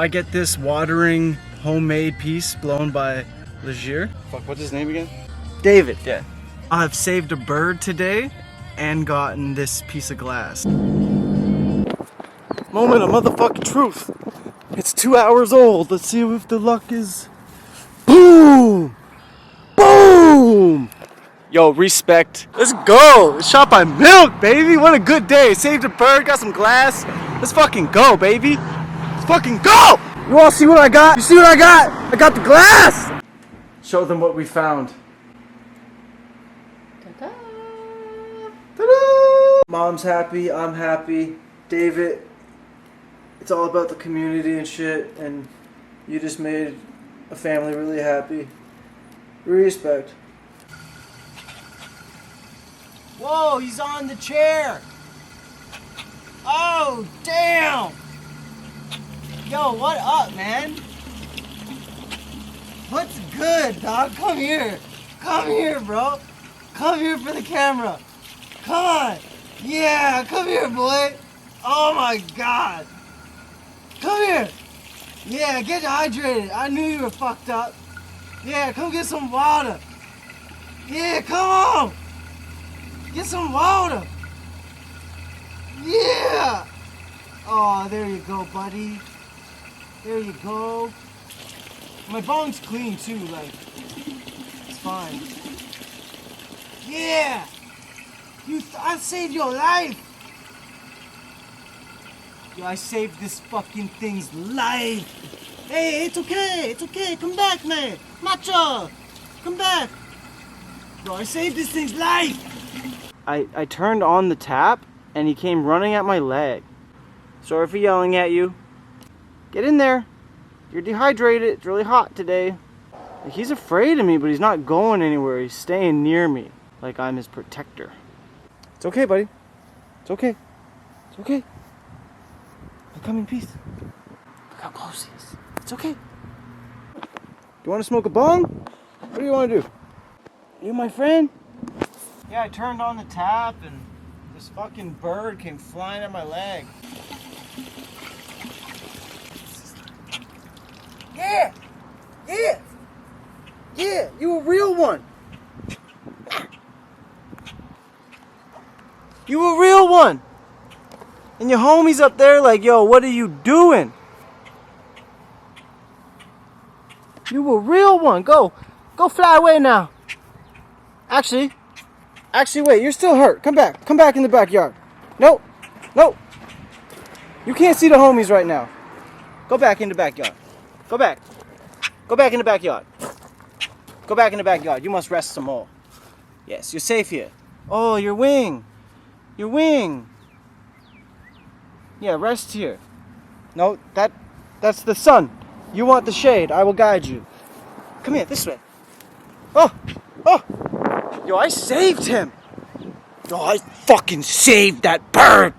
I get this watering homemade piece blown by Leger. Fuck, what's his name again? David. Yeah. I've saved a bird today and gotten this piece of glass. Moment of motherfucking truth. It's 2 hours old. Let's see if the luck is... Boom! Boom! Yo, respect. Let's go. Shot by milk, baby. What a good day. Saved a bird, got some glass. Let's fucking go, baby. Let's fucking go! You all see what I got? You see what I got? I got the glass! Show them what we found. Ta-da! Ta-da! Mom's happy, I'm happy. David, it's all about the community and shit, and you just made a family really happy. Respect. Whoa, he's on the chair! Oh, damn! Yo, what up, man? What's good, dog? Come here. Come here, bro. Come here for the camera. Come on. Yeah, come here, boy. Oh my God. Come here. Yeah, get hydrated. I knew you were fucked up. Yeah, come get some water. Yeah, come on. Get some water. Yeah. Oh, there you go, buddy. There you go. My bone's clean too, like, it's fine. Yeah! I saved your life! Yo, I saved this fucking thing's life! Hey, it's okay, come back, man! Macho! Come back! Yo, I saved this thing's life! I turned on the tap, and he came running at my leg. Sorry for yelling at you. Get in there. You're dehydrated. It's really hot today. He's afraid of me, but he's not going anywhere. He's staying near me like I'm his protector. It's okay, buddy. It's okay. It's okay. I'll come in peace. Look how close he is. It's okay. You want to smoke a bong? What do you want to do? You my friend? Yeah, I turned on the tap and this fucking bird came flying at my leg. Yeah! Yeah! Yeah! You a real one! You a real one! And your homies up there like, yo, what are you doing? You a real one! Go fly away now! Actually, wait, you're still hurt. Come back in the backyard. Nope! You can't see the homies right now. Go back in the backyard. Go back in the backyard. Go back in the backyard. You must rest some more. Yes, you're safe here. Oh, your wing. Your wing. Yeah, rest here. No, that's the sun. You want the shade. I will guide you. Come here, this way. Oh. Yo, I saved him. Yo, I fucking saved that bird.